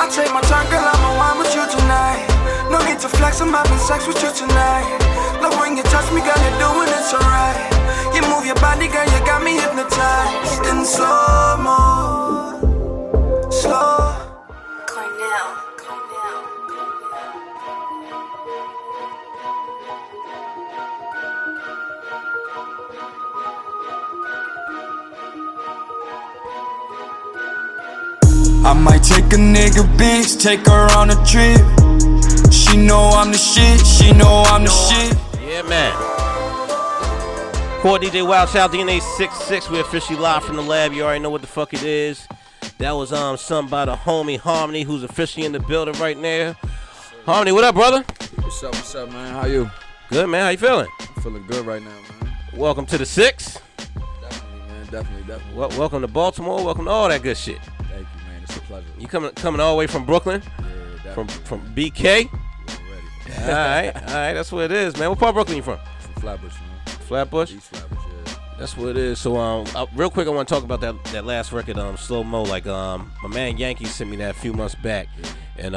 I take my time, girl, I'ma wine with you tonight. No need to flex, I'm having sex with you tonight. Love when you touch me, girl, you're doing it so right. You move your body, girl, you got me hypnotized. In slow-mo, slow. Cornell. I might take a nigga bitch, take her on a trip. She know I'm the shit, she know I'm the shit. Yeah, man. Core DJ Wild Child DNA 66. We're officially live from the lab. You already know what the fuck it is. That was something by the homie Harmony, who's officially in the building right now. Harmony, what up, brother? What's up, man? How you? Good, man. How you feeling? I'm feeling good right now, man. Welcome to the 6. Definitely, man. Definitely. Welcome to Baltimore. Welcome to all that good shit. Thank you, man. It's a pleasure. You coming all the way from Brooklyn? Yeah, definitely. From BK? Yeah, ready. all right. That's what it is, man. What part of Brooklyn you from? From Flatbush, man. Flatbush? East Flatbush, yeah. That's what it is. So, real quick, I want to talk about that last record, Slow Mo. Like, my man Yankee sent me that a few months back, and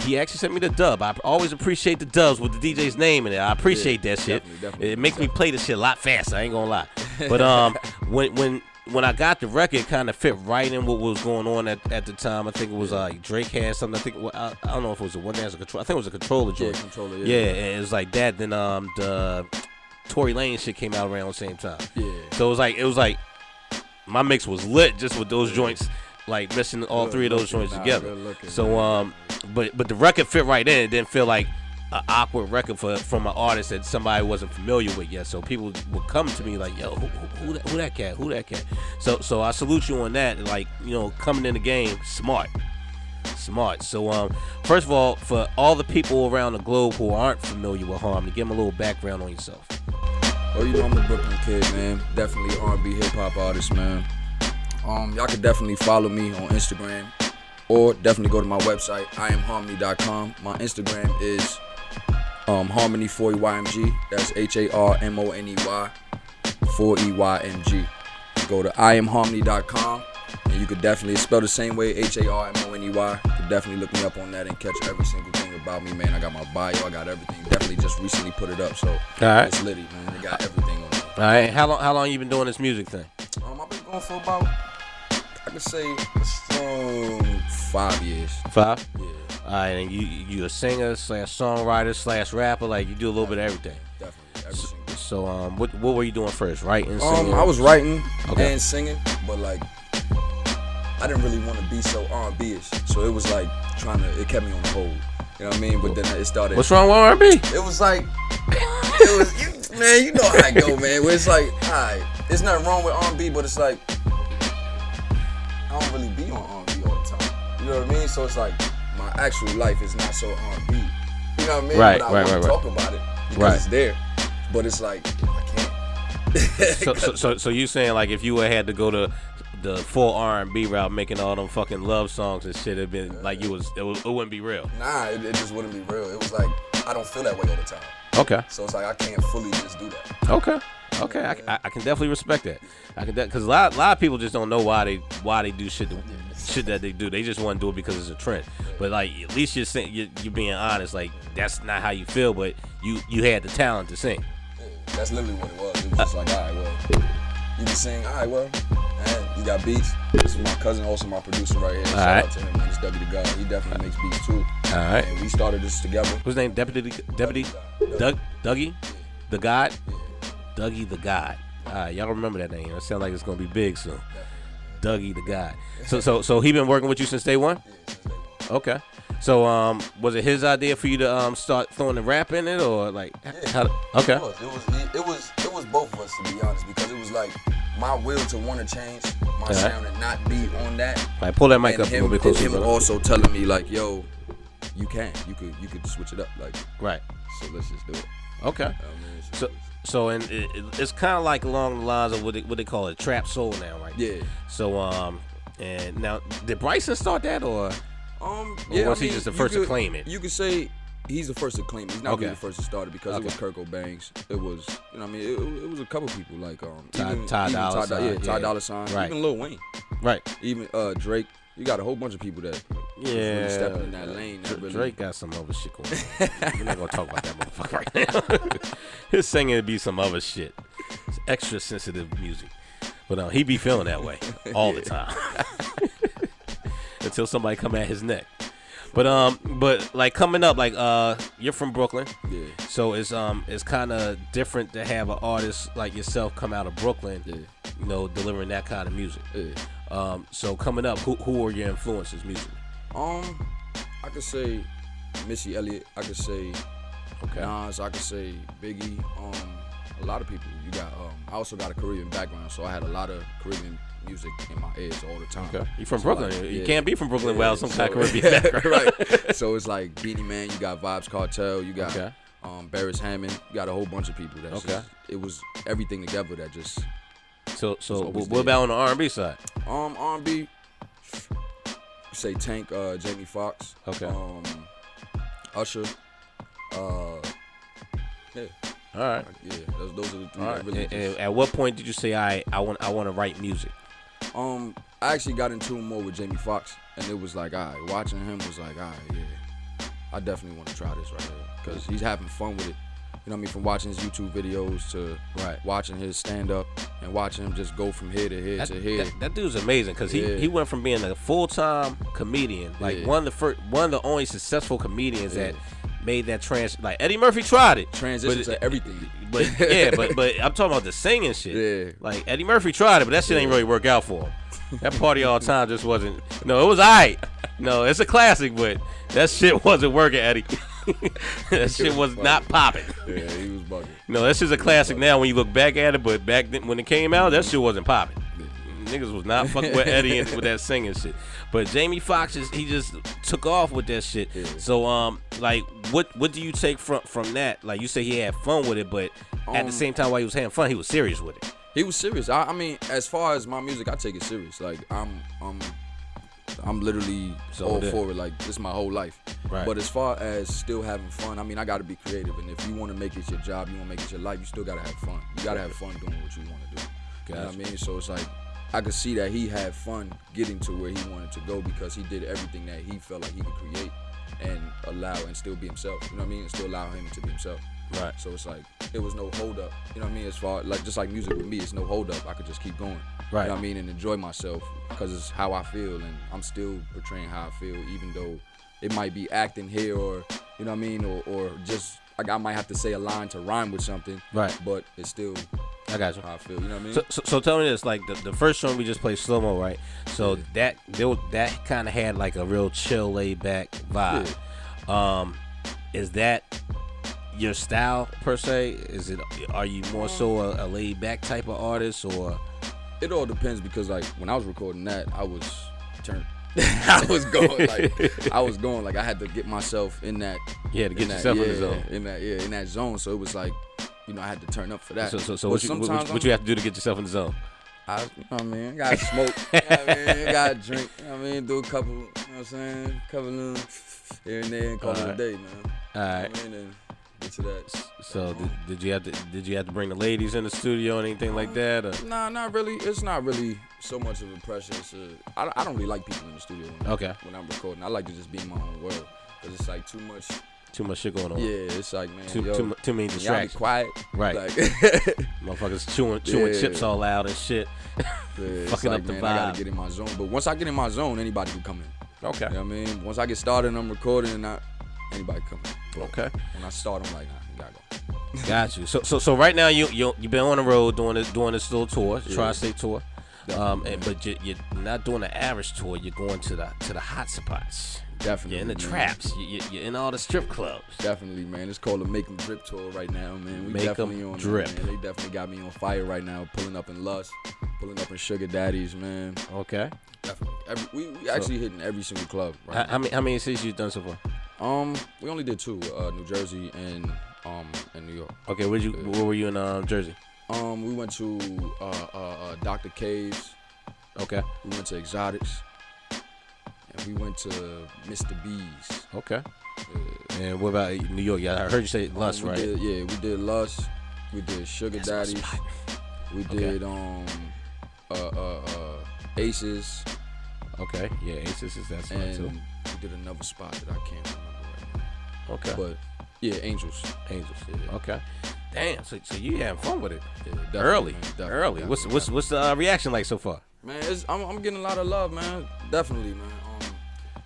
he actually sent me the dub. I always appreciate the dubs with the DJ's name in it. I appreciate that shit. Definitely. It makes me play this shit a lot faster. I ain't gonna lie. But when I got the record, it kind of fit right in what was going on at the time. I think it was Drake had something. I don't know if it was a One Dance Control. I think it was a Controller joint. Yeah, Controller. Yeah, and it was like that. Then the Tory Lane shit came out around the same time. Yeah. So it was like my mix was lit just with those joints, like mixing all three of those joints together. So but the record fit right in. It didn't feel like an awkward record from an artist that somebody wasn't familiar with yet. So people would come to me like, yo, who that cat? So I salute you on that. Like, you know, coming in the game, smart. So first of all, for all the people around the globe who aren't familiar with Harmony, give them a little background on yourself. Oh, you know I'm a Brooklyn kid, man. Definitely R&B hip hop artist, man. Y'all can definitely follow me on Instagram, or definitely go to my website, iamharmony.com. My Instagram is Harmony 4EYMG. That's HARMONEY 4EYMG. Go to iamharmony.com, and you could definitely, it's spelled the same way, HARMONEY. You could definitely look me up on that and catch every single thing about me, man. I got my bio, I got everything. Definitely just recently put it up, so It's litty, man. They got everything on it. All right, how long you been doing this music thing? I've been going for about, I could say, a strong 5 years. 5? Yeah. All right, and you a singer / songwriter / rapper, like you do a little bit of everything. Definitely, every single. So what were you doing first? Writing, singing? I was writing and singing, but like I didn't really want to be so R&B-ish, so it was like it kept me on hold. You know what I mean? But then it started. What's wrong with R&B? It was like, man, you know how I go, man. Where it's like, alright, there's nothing wrong with R&B, but it's like I don't really be on R&B all the time. You know what I mean? So it's like my actual life is not so R&B. You know what I mean? Right, but I want to talk about it because it's there. But it's like I can't. So you saying like if you had to go to the full R&B route, making all them fucking love songs and shit, it'd been like it wouldn't be real. Nah, it just wouldn't be real. It was like I don't feel that way all the time. Okay. So it's like I can't fully just do that. Okay. I can definitely respect that. Because a lot of people just don't know why they do shit that they do. They just want to do it because it's a trend. But like at least you're saying you're being honest. Like that's not how you feel, but you had the talent to sing. Yeah, that's literally what it was. It was just like, all right, well, you can sing. All right, well, man, you got beats. This is my cousin, also my producer right here. Shout out to him, man. It's Dougie the God. He definitely makes beats too. All right. And we started this together. What's his name? Deputy Dougie the God. Dougie the God. All right, y'all remember that name. It sounds like it's gonna be big soon. Dougie the God. So he been working with you since day one? Yeah, since day one. Okay. So was it his idea for you to start throwing the rap in it, or like? Yeah. Okay. It was both of us, to be honest, because it was like my will to want to change my sound and not be on that. Like pull that mic and up a little bit closer. Him also telling me like, yo, you could switch it up, like. Right. So let's just do it. Okay. So and it's kind of like along the lines of what they call it, trap soul now, right? Yeah. So and now did Bryson start that or yeah, was he just the first to claim it? You could say he's the first to claim it. He's not really the first to start it because it was Kurt Cobain's. It was, you know what I mean? It was a couple people like Ty Dolla Sign. Ty Dolla Sign. Right. Even Lil Wayne. Right. Even Drake. You got a whole bunch of people that Yeah, stepping in that lane. Drake got some other shit going on. We're not gonna talk about that motherfucker right now. His singing would be some other shit. It's extra sensitive music, but he be feeling that way all the time until somebody come at his neck. But like coming up, like you're from Brooklyn, Yeah. so it's kind of different to have an artist like yourself come out of Brooklyn, you know, delivering that kind of music. Yeah. So coming up, who are your influences musically? I could say Missy Elliott. I could say Nas. I could say Biggie. A lot of people. You got. I also got a Caribbean background, so I had a lot of Caribbean music in my ears all the time. Okay. You from So Brooklyn? like, You can't be from Brooklyn without some kind of so- Caribbean background. Right. So it's like Beanie Man. You got Vibes Cartel. You got Barris Hammond. You got a whole bunch of people. That's just, it was everything together that just. So always what about on the R&B side? R&B. You say Tank, Jamie Foxx. Okay. Usher. Yeah. All right. Yeah. Those are the three. All That right. really And at what point did you say, I want to write music? I actually got into it more with Jamie Foxx, and it was like, all right, watching him was like, all right, yeah, I definitely want to try this right here, because he's having fun with it. You know what I mean? From watching his YouTube videos to watching his stand-up and watching him just go from here to here to here. That dude's amazing, because he went from being a full-time comedian, like one of the only successful comedians that made that like Eddie Murphy tried it. Transition to everything. But but I'm talking about the singing shit. Yeah. Like Eddie Murphy tried it, but that shit ain't really work out for him. That Party All the Time just wasn't. No, it was alright. No, it's a classic, but that shit wasn't working, Eddie. That shit was not popping. Yeah, he was bugging. No, that shit's a classic now when you look back at it, but back then when it came out, that shit wasn't popping. Niggas was not fucking with Eddie and with that singing shit. But Jamie Foxx he just took off with that shit. Yeah. So like what do you take from that? Like you say he had fun with it, but at the same time while he was having fun, he was serious with it. He was serious. I mean, as far as my music, I take it serious. Like I'm literally all for it. Like this is my whole life. Right. But as far as still having fun, I mean, I got to be creative. And if you want to make it your job, you want to make it your life, you still got to have fun. You got to have fun doing what you want to do. You know what I mean? So it's like I could see that he had fun getting to where he wanted to go because he did everything that he felt like he could create and allow and still be himself. You know what I mean? And still allow him to be himself. Right. So it's like it was no hold up. You know what I mean? As far like just like music with me, it's no hold up. I could just keep going. Right. You know what I mean? And enjoy myself because it's how I feel, and I'm still portraying how I feel, even though it might be acting here or you know what I mean, or just like I might have to say a line to rhyme with something. Right. But it's still. I got you. How I feel, you know what I mean? So tell me this, like the first song we just played, Slow Mo, right? So that kind of had like a real chill, laid back vibe. Yeah. Is that your style per se? Are you more so a laid back type of artist, or? It all depends because like when I was recording that, I was turned. I was going like I had to get myself in that. Yeah, to get yourself in the zone. In that zone. So it was like. You know, I had to turn up for that. So what you have to do to get yourself in the zone? You know what I mean? Got to smoke. You know what I mean? Got to drink. You know what I mean? Do a couple, you know what I'm saying? Couple of here and there and call it a day, man. All right. You know what I mean? And get to that. So did you have to bring the ladies in the studio or anything like that? Or? Nah, not really. It's not really so much of a pressure. I don't really like people in the studio when I'm recording. I like to just be in my own world because it's like too much shit going on. Yeah, it's like, man, too many distractions. Y'all be quiet. Right. Like, motherfuckers chewing chips all loud and shit. Fucking like, up the man, vibe. I gotta get in my zone. But once I get in my zone, anybody can come in. Okay. You know what I mean? Once I get started and I'm recording, anybody come in. But okay. When I start, I'm like, nah, you gotta go. Got you. So right now you've been on the road doing this little tour, tri-state tour. But you're not doing the average tour. You're going to the hot spots. Definitely. You're in the traps. You're in all the strip clubs. Definitely, man. It's called the Make 'em Drip tour right now, man. We Make definitely 'em on drip. That, man. They definitely got me on fire right now. Pulling up in Lust, pulling up in Sugar Daddies, man. Okay. Definitely. We actually hitting every single club. Right how many cities you done so far? We only did 2, New Jersey and New York. Okay, where were you in Jersey? We went to Dr. Cave's. Okay. We went to Exotics. And we went to Mr. B's. Okay. And what about New York? Yeah, I heard you say Lust, right? We did Lust. We did Sugar Daddies. We did Aces. Okay. Yeah, Aces is that spot too. We did another spot that I can't remember right now. Okay. But yeah, Angels. Yeah. Okay. Damn. So you having fun with it? Yeah, Early. Man, definitely, Early. Definitely. What's the reaction like so far? Man, I'm getting a lot of love, man. Definitely, man.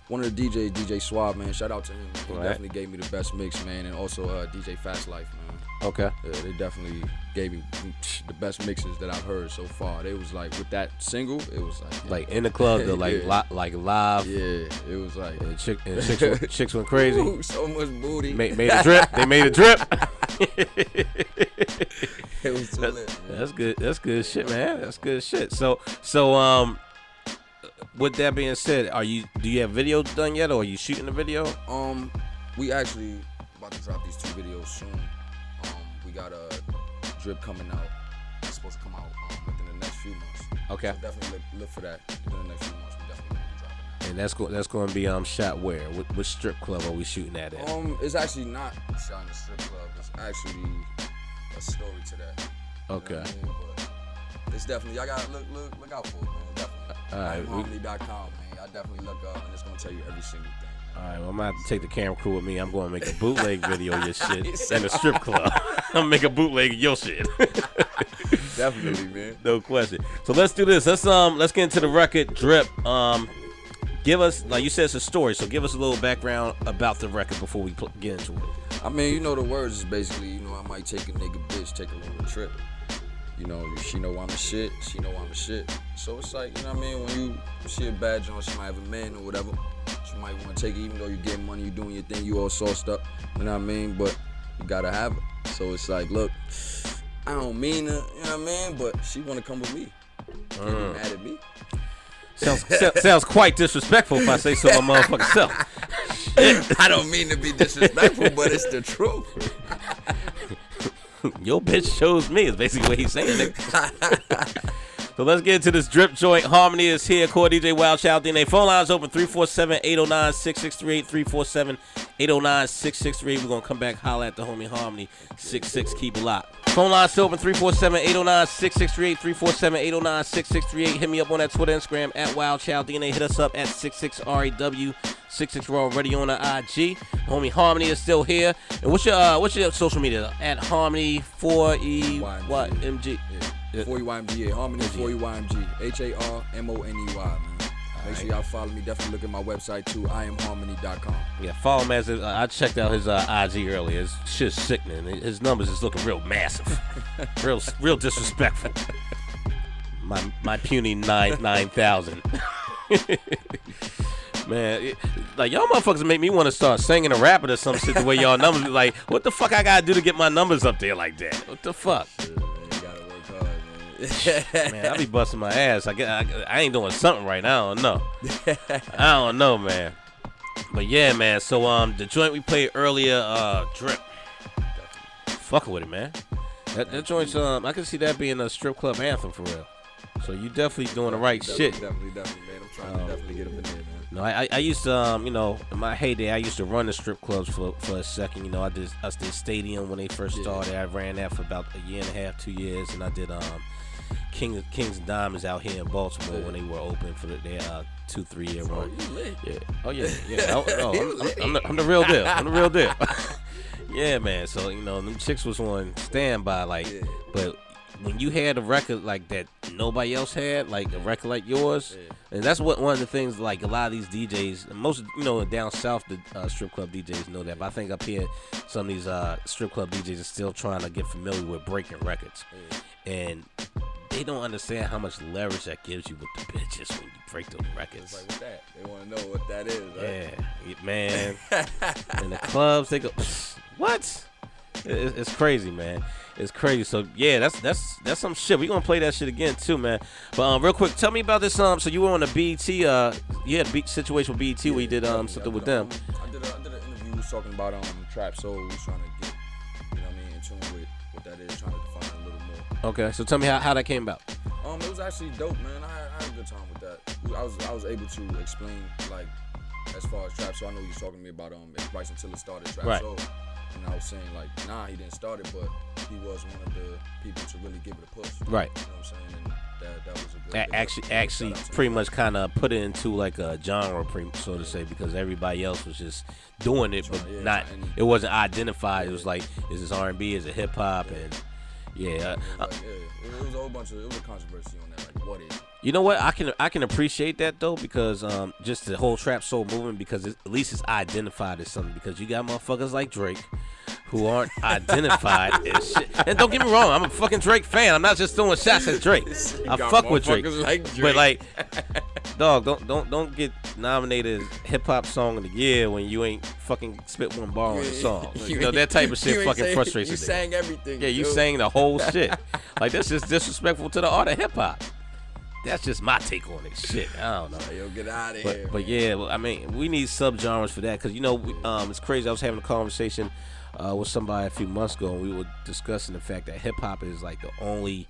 One of the DJs, DJ Suave, man. Shout out to him. Man. He definitely gave me the best mix, man, and also DJ Fast Life, man. Okay. They definitely gave me the best mixes that I've heard so far. They was like with that single, it was like in the club, like live. Yeah, it was like chicks went crazy. Ooh, so much booty. Made a drip. They made a drip. It was too lit. Man. That's good. That's good shit, man. That's good shit. So with that being said, do you have video done yet, or are you shooting the video? We actually about to drop these 2 videos soon. We got a drip coming out. It's supposed to come out within the next few months. Okay. So definitely look for that within the next few months. We definitely gonna be dropping that. And that's going to be shot where? Which strip club are we shooting that at? It's actually not shot in the strip club. It's actually a story to that. Okay. You know what I mean? But it's definitely, y'all gotta look out for it, man. Definitely. All right. Harmony.com, man. I definitely look up, and it's gonna tell you every single thing. All right, well, I'm going to have to take the camera crew with me. I'm going to make a bootleg video of your shit in a strip club. I'm going to make a bootleg of your shit. Definitely, man. No question. So let's do this. Let's get into the record, Drip. Give us, like you said, it's a story. So give us a little background about the record before we get into it. I mean, you know, the words is basically, I might take a nigga bitch, take a little trip. She know I'm a shit. She know I'm a shit. So it's like, when you see a bad joint, she might have a man or whatever. She might want to take it, even though you getting money, you doing your thing, you all sauced up. You know what I mean? But you gotta have it. So it's like, look, I don't mean to, but she want to come with me. Can't be mad at me. Sounds quite disrespectful if I say so my motherfucking self. I don't mean to be disrespectful, but it's the truth. Your bitch chose me is basically what he's saying. So let's get into this drip joint. Harmony is here. Core DJ Wild Child DNA. Phone lines open 347-809-6638. 347-809-6638. We're going to come back, holla at the homie Harmony. 66, keep it locked. Phone lines open 347-809-6638. 347-809-6638. Hit me up on that Twitter, Instagram at Wild Child DNA. Hit us up at 66RAW. 66 Raw already on the IG. Homie Harmony is still here. And what's your social media? At Harmony 4EYMG. 4EYMG. Harmony 4EYMG. HARMONEY, man. Make sure y'all follow me. Definitely look at my website too. IamHarmony.com. Yeah, follow him as I checked out his IG earlier. His shit's sickening. His numbers is looking real massive, real disrespectful. My puny 9,000. Man, like y'all motherfuckers make me want to start singing and rapping or some shit the way y'all numbers be like, what the fuck I gotta do to get my numbers up there like that? What the fuck? Yeah, man, you gotta work hard, man. Man, I be busting my ass. I ain't doing something right now. I don't know. I don't know, man. But yeah, man. So the joint we played earlier, Drip. Fucking with it, man. That joint's I can see that being a strip club anthem for real. So you definitely doing the right shit. Definitely, man. I'm trying to definitely get up in there, man. No, I used to, in my heyday, I used to run the strip clubs for a second. I did Stadium when they first started. I ran that for about a year and a half, 2 years, and I did Kings and Diamonds out here in Baltimore when they were open for their 2-3 year run. Yeah. Oh yeah. I'm the real deal. I'm the real deal. Yeah, man. So them chicks was on standby, but when you had a record like that nobody else had, like a record like yours, and that's what one of the things, like a lot of these DJs, most down south, the strip club DJs know that, but I think up here some of these strip club DJs are still trying to get familiar with breaking records, and they don't understand how much leverage that gives you with the bitches when you break those records. It's like, what that? They want to know what that is, right? Yeah, man. In the clubs, they go, what? It's crazy, man. It's crazy. So yeah, that's some shit. We gonna play that shit again too, man. But real quick, tell me about this. So you were on the BET. You had a situation with BET where you did something with them. I did an interview. We was talking about trap soul. We was trying to get, in tune with what that is. Trying to define it a little more. Okay, so tell me how that came about. It was actually dope, man. I had a good time with that. I was able to explain, like, as far as trap soul. I know you was talking to me about right until it started trap soul. and I was saying like, nah, he didn't start it, but he was one of the people to really give it a push. Right. You know what I'm saying? And that was a good. Actually, pretty much kind of put it into like a genre, so to say, because everybody else was just doing it, but it wasn't identified. It was like, is this R&B? Is it hip hop? And it was a whole bunch of, it was a controversy on that. Like, what is it? You know what? I can appreciate that though, because just the whole trap soul movement, because at least it's identified as something. Because you got motherfuckers like Drake who aren't identified as shit. And don't get me wrong, I'm a fucking Drake fan. I'm not just throwing shots at Drake. I fuck with Drake. But like, dog, don't get nominated as hip hop song of the year when you ain't fucking spit one bar on the song. You know, that type of shit fucking frustrates me. You sang everything. Yeah, you sang the whole shit. Like, that's just disrespectful to the art of hip hop. That's just my take on it. Shit, I don't know. Yo, get out of here. But yeah, well, I mean, we need subgenres for that, because you know, it's crazy. I was having a conversation with somebody a few months ago, and we were discussing the fact that hip hop is like the only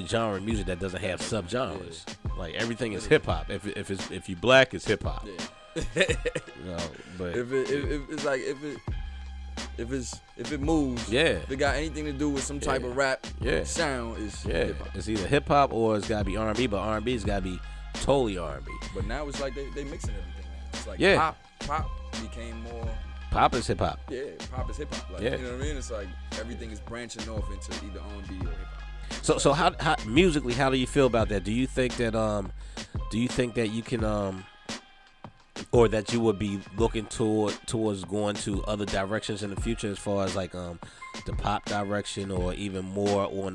genre of music that doesn't have subgenres. Like, everything is hip hop. If you black, it's hip hop. Yeah. You know, but if it moves, if it got anything to do with some type of rap sound, is hip hop. It's either hip hop or it's gotta be R&B, but R&B's gotta be totally R&B. But now it's like they mixing everything now. It's like pop became more. Pop is hip hop. Yeah, pop is hip hop. Like, you know what I mean? It's like everything is branching off into either R&B or hip hop. So how musically, how do you feel about that? Do you think that you can or that you would be looking towards going to other directions in the future, as far as like the pop direction, or even more on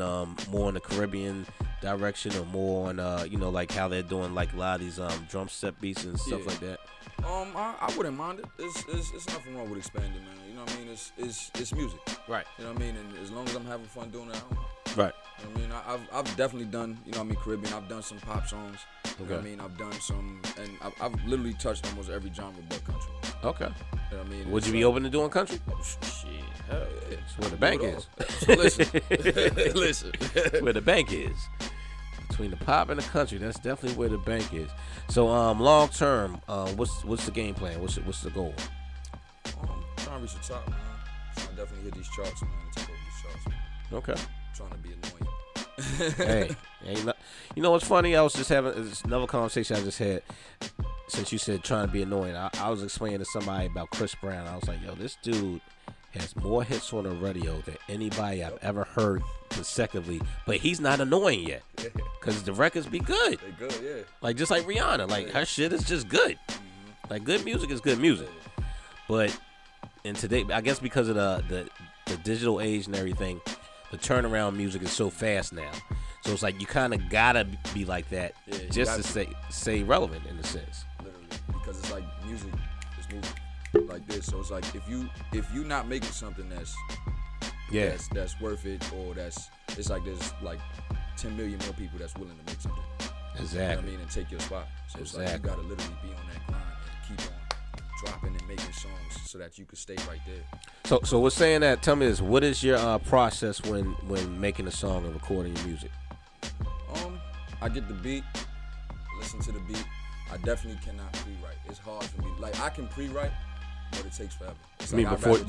the Caribbean direction, or more on you know, like how they're doing like a lot of these drum set beats and stuff like that? I wouldn't mind it. It's nothing wrong with expanding, man. You know what I mean? It's music. Right. You know what I mean? And as long as I'm having fun doing it, I don't mind. Right. You know what I mean? I've definitely done, you know what I mean, Caribbean. I've done some pop songs. You know what I mean? I've done some, and I've literally touched almost every genre but country. Okay. You know what I mean? Would you be open to doing country? Oh, shit. Hell yeah. That's where the bank is. So listen. That's where the bank is. Between the pop and the country, that's definitely where the bank is. So, long term, what's the game plan? What's the goal? Trying to reach the top, man. Trying to definitely hit these charts, man. Take over these charts, man. Okay. Trying to be annoying. Hey, you know what's funny? I was just having another conversation I just had. Since you said trying to be annoying, I was explaining to somebody about Chris Brown. I was like, yo, this dude has more hits on the radio than anybody I've ever heard consecutively, but he's not annoying yet, because the records be good. They good, yeah. Like, just like Rihanna, like her shit is just good. Like, good music is good music. But in today, I guess because of the digital age and everything, the turnaround music is so fast now. So it's like you kind of gotta be like that just to stay relevant in a sense. Literally, because it's like music is moving like this. So it's like if you not making something that's worth it, or it's like there's like 10 million more people that's willing to make something. Exactly. You know what I mean? And take your spot. So it's like you gotta literally be on that grind and keep on dropping and making songs so that you could stay right there. So we're saying that. Tell me this: what is your process when making a song and recording your music? I get the beat, listen to the beat. I definitely cannot pre-write. It's hard for me. Like, I can pre-write, but it takes forever.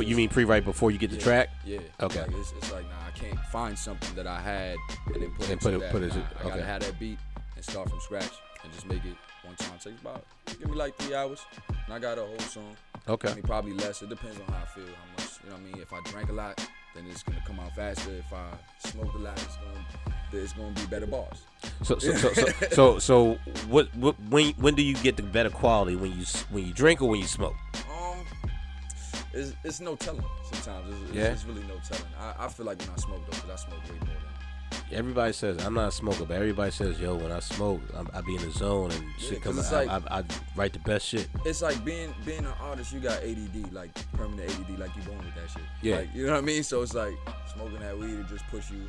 You mean pre-write before you get the track? Yeah. Okay. Like, it's like, nah, I can't find something that I had and then put it. I gotta have that beat and start from scratch and just make it one time. It takes about, give me like 3 hours, and I got a whole song. Okay. I mean, probably less. It depends on how I feel, how much. You know what I mean? If I drank a lot, then it's gonna come out faster. If I smoked a lot, it's gonna be better bars. So when do you get the better quality, when you drink or when you smoke? It's no telling. Sometimes it's really no telling. I feel like when I smoke though, because I smoke way more than. Everybody says I'm not a smoker, but everybody says, yo, when I smoke, I be in the zone and shit comes out. Like, I write the best shit. It's like being an artist. You got ADD, like permanent ADD, like you born with that shit. Yeah. Like, you know what I mean? So it's like smoking that weed, it just push you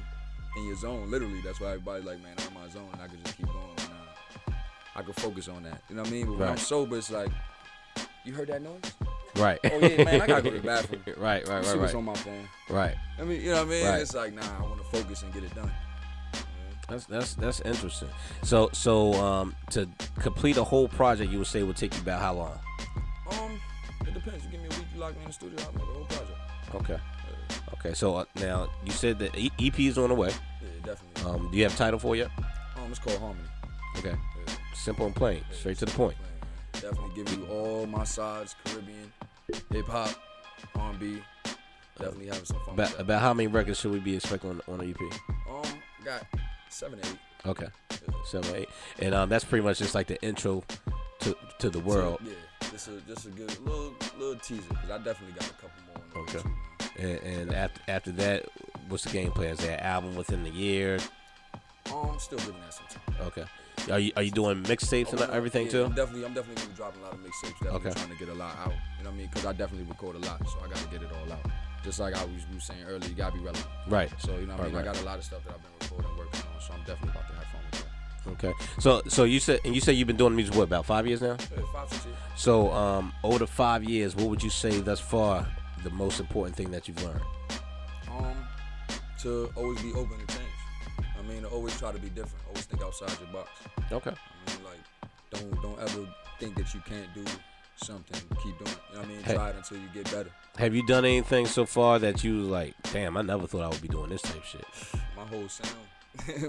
in your zone. Literally, that's why everybody's like, man, I'm in my zone, and I can just keep going. And, I can focus on that. You know what I mean? But when I'm sober, it's like, you heard that noise? Right. Oh yeah, man, I gotta go to the bathroom. Right. See what's on my phone. Right. I mean, you know what I mean? Right. It's like, nah, I want to focus and get it done. That's interesting. So to complete a whole project, you would say would take you about how long? It depends. You give me a week, lock me in the studio, I'll make a whole project. Okay. Okay. So now you said that EP is on the way. Yeah, definitely. Do you have a title for it yet? It's called Harmony. Okay. Yeah. Simple and plain, straight to the point. Definitely give you all my sides: Caribbean, hip hop, R&B. Definitely having some fun. About how many records should we be expecting on the EP? Got 7 to 8. Okay. Yeah. 7 or 8, and that's pretty much just like the intro to the world. So, yeah, just a good little teaser, because I definitely got a couple more. Okay. And after that, what's the game plan? Is there an album within the year? Still giving that some time. Okay. Are you doing mixtapes and everything too? I'm definitely gonna be dropping a lot of mixtapes. Definitely trying to get a lot out. You know what I mean? Because I definitely record a lot, so I gotta get it all out. Just like I was saying earlier, you gotta be relevant. Right. So you know what I mean? Right. I got a lot of stuff that I've been recording, working on. So I'm definitely about to have fun with that. Okay. So you said you've been doing music what, about 5 years now? Yeah, 5, 6 years. So over the 5 years, what would you say thus far the most important thing that you've learned? To always be open to change. I mean, to always try to be different. Always think outside your box. Okay. I mean, like, don't ever think that you can't do something. Keep doing it. You know what I mean? Try it until you get better. Have you done anything so far that you was like, damn, I never thought I would be doing this type shit? My whole sound.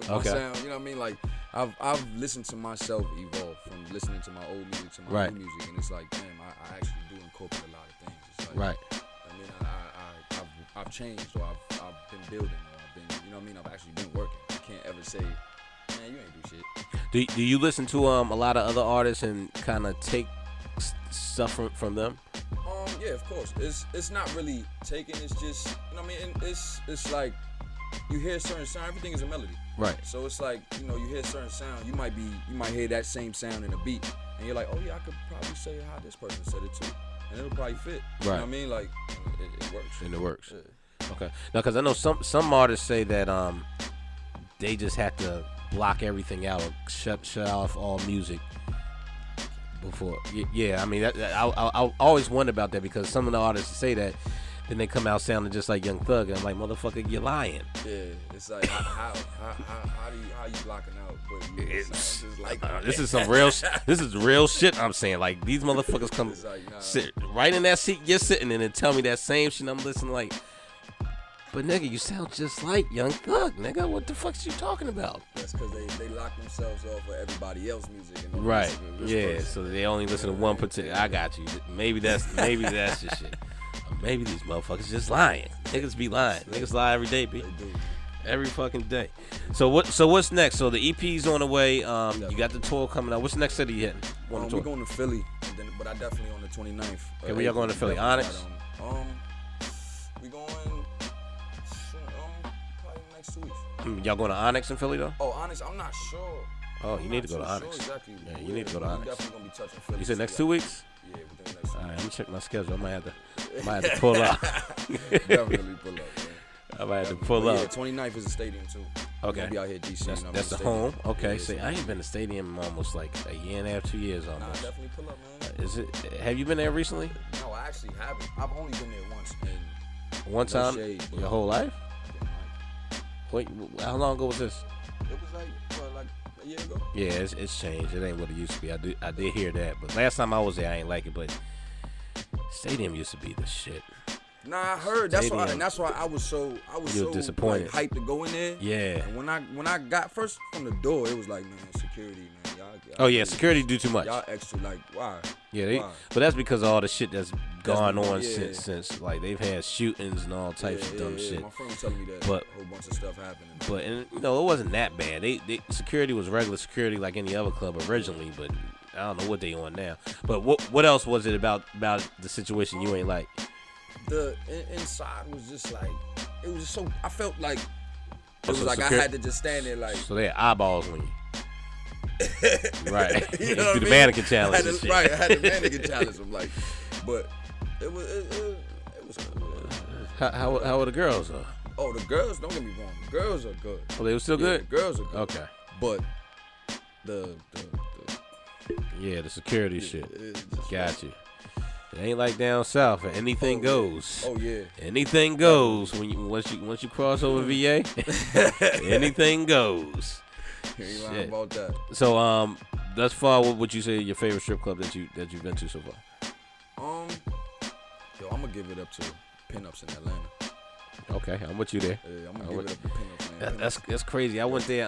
Okay. Sound, you know what I mean? Like, I've listened to myself evolve from listening to my old music to my new music, and it's like, damn, I actually do incorporate a lot of things. It's like, right. I mean, I've changed, or I've been building, or I've been, you know what I mean? I've actually been working. I can't ever say, man, you ain't do shit. Do you listen to a lot of other artists and kind of take stuff from them? Yeah, of course. It's not really taking. It's just, you know what I mean. It's like you hear a certain sound. Everything is a melody. Right. So it's like, you know, you hear a certain sound. You might hear that same sound in a beat, and you're like, oh yeah, I could probably say how this person said it too, and it'll probably fit. Right. You know what I mean? Like it works. And it works. Yeah. Okay. Now, because I know some artists say that they just have to block everything out or shut off all music before. Yeah, I mean, I always wonder about that, because some of the artists say that, then they come out sounding just like Young Thug, and I'm like, motherfucker, you're lying. Yeah, it's like how you blocking out? But it's like this is some real. This is real shit. I'm saying, like, these motherfuckers come sit right in that seat you're sitting in and tell me that same shit. I'm listening like, but nigga, you sound just like Young Thug, nigga. What the fuck's you talking about? That's because they lock themselves off for everybody else's music. And right. Yeah. Person. So they only listen to one particular. I got you. Maybe that's your shit. Or maybe these motherfuckers just lying. Niggas be lying. Niggas lie every day, B. They do. Every fucking day. So what's next? So the EP's on the way. You got the tour coming out. What's the next city you hitting? We're going to Philly, but I definitely on the 29th. Okay, where y'all going to Philly? Onyx? We going probably next 2 weeks. Y'all going to Onyx in Philly though? Oh, Onyx, I'm not sure. Oh, you need to go to Onyx. Sure exactly. Yeah, you need to go to Onyx. Definitely gonna be touching Philly. You said next 2 weeks? Yeah, within the next 2 weeks. All right, let me check my schedule. I might have to pull up. Definitely pull up, man. I might have to pull up. Yeah, 29th is the stadium too. Okay. We'll be out here DC. That's the home. Okay. See, I ain't been to stadium in almost like a year and a half, 2 years almost. Nah, definitely pull up, man. Is it? Have you been there recently? No, I actually haven't. I've only been there once. One time? Shade, your whole life? Wait, how long ago was this? It was like a year ago. Yeah, it's changed. It ain't what it used to be. I did hear that, but last time I was there, I ain't like it. But stadium used to be the shit. Nah, I heard. That's why I was so disappointed. Like, hyped to go in there. Yeah. And when I got first from the door, it was like, man, security, man. Y'all oh yeah, security do too much. Y'all extra, like, why? Yeah, why? But that's because of all the shit that's gone on since like they've had shootings and all types of dumb shit. My friend was telling me that a whole bunch of stuff happened. But and it wasn't that bad. They security was regular security like any other club originally, but I don't know what they on now. But what else was it about the situation you ain't like? The inside was just like, it was just so, I felt like it was like I had to just stand there like. So they had eyeballs on you. Right. You know what I mean? The mannequin challenge. I had the mannequin challenge. I'm like, but it was cool. How were the girls? Oh, the girls, don't get me wrong. The girls are good. Oh, they were still good? The girls are good. Okay. But the security shit. Got you. It ain't like down south. Anything goes. Oh yeah. Anything goes once you cross over VA. Anything goes. Ain't lying about that. So thus far, what would you say your favorite strip club that you've been to so far? I'm gonna gonna give it up to pinups in Atlanta. Okay, I'm with you there. Yeah, I'm gonna give it up to pinups, man. That's crazy. I went there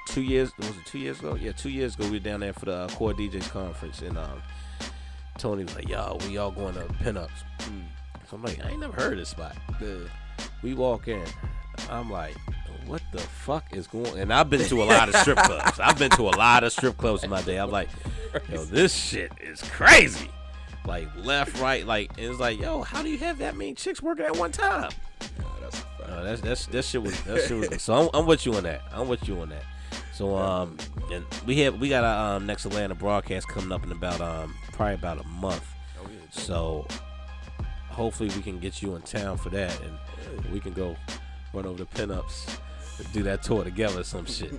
2 years. Was it 2 years ago? Yeah, 2 years ago we were down there for the Core DJs conference, and Tony was like, "Yo, we all going to pinups." So I'm like, I ain't never heard of this spot. Yeah. We walk in. I'm like, what the fuck is going on? And I've been to a lot of strip clubs. I've been to a lot of strip clubs in my day. I'm like, yo, this shit is crazy. Like left, right, like, and it's like, yo, how do you have that many chicks working at one time? That shit was. So I'm with you on that. So and we got our next Atlanta broadcast coming up in about probably about a month. So hopefully we can get you in town for that, and we can go run over the pinups and do that tour together or some shit.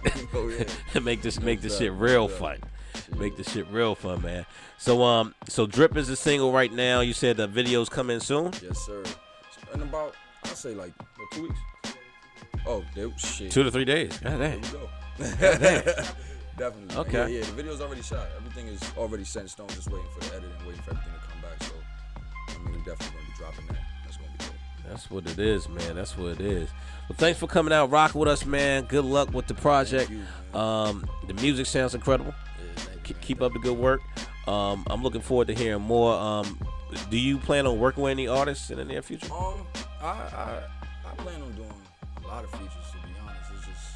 And make this shit real fun. Make this shit real fun, man. So Drip is a single right now. You said the videos coming soon? Yes, sir. In about, I'll say like 2 weeks. Oh, shit. 2 to 3 days. God damn. Here we go. God damn. Definitely. Okay. Yeah, the video's already shot. Everything is already set in stone. Just waiting for the editing, waiting for everything to come back. So, I mean, we're definitely going to be dropping that. That's going to be good. That's what it is, man. That's what it is. Well, thanks for coming out, rocking with us, man. Good luck with the project. You, the music sounds incredible. Yeah, Keep up the good work. I'm looking forward to hearing more. Do you plan on working with any artists in the near future? I plan on doing a lot of features, to be honest. It's just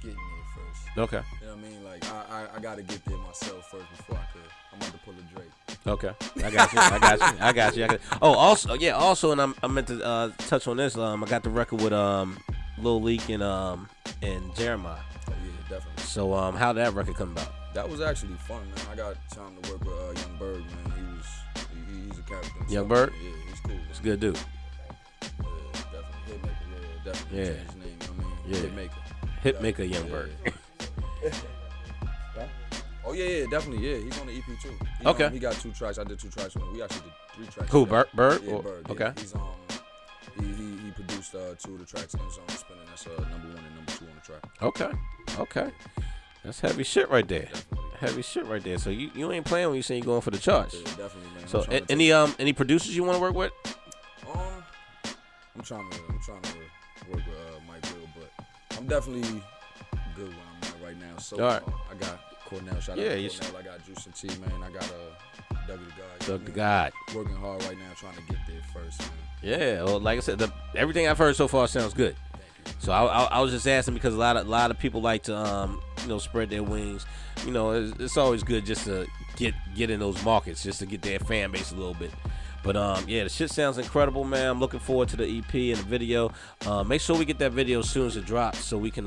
getting there first. Okay. You know what I mean? Like, I got to get there myself first before I could. I'm about to pull a Drake. Okay. I got you. Oh, also, and I meant to touch on this. I got the record with Lil Leak and Jeremiah. Oh, yeah, definitely. So, how did that record come about? That was actually fun, man. I got time to work with Yung Berg, man. He's a character himself. Yung Berg? Yeah, he's cool. It's a good dude. Yeah, definitely. Hitmaker, yeah, definitely. Yeah. Changed his name, you know what I mean? Yeah. Hitmaker. Hitmaker Yung Berg. Oh, yeah, definitely. Yeah, he's on the EP too. Okay. He got 2 tracks. I did 2 tracks with him. We actually did 3 tracks. Who, together. Berg? Yeah, Berg. Okay. Yeah. He's he produced 2 of the tracks in his own spinning. That's number 1 and number 2 on the track. Okay. That's heavy shit right there. Definitely. Heavy shit right there. So you ain't playing when you say you're going for the charge. Yeah, definitely, man. So any producers you want to work with? I'm trying to work with Mike Will, but I'm definitely good where I'm at right now. So all right. I got Cornell. Shout out to Cornell. I got Juice and T, man. I got Doug the God. Doug the God. Working hard right now, trying to get there first, man. Yeah. Well, like I said, everything I've heard so far sounds good. So I was just asking because a lot of people like to spread their wings. You know, it's always good just to get in those markets, just to get their fan base a little bit. But yeah, the shit sounds incredible, man. I'm looking forward to the EP and the video. Make sure we get that video as soon as it drops, so we can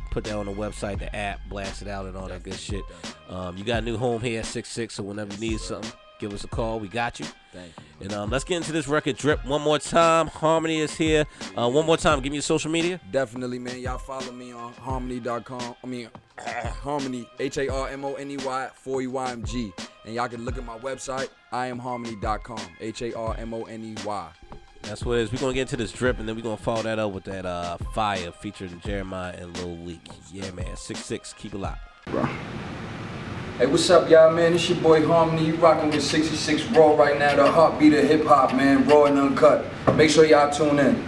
put that on the website, the app, blast it out, and all that good shit. You got a new home here at 6'6", so whenever you need something, give us a call. We got you. Thank you. And let's get into this record, Drip. One more time, Harmony is here. One more time, give me your social media. Definitely, man. Y'all follow me on harmony.com. Harmony, HARMONEY 4EYMG. And y'all can look at my website, IamHarmony.com. HARMONEY. That's what it is. We're going to get into this Drip, and then we're going to follow that up with that Fire featuring Jeremiah and Lil Leak. Yeah, man. 6'6". Keep it locked. Hey, what's up, y'all, man? It's your boy Harmony. You rocking with 66 Raw right now, the heartbeat of hip-hop, man. Raw and uncut. Make sure y'all tune in.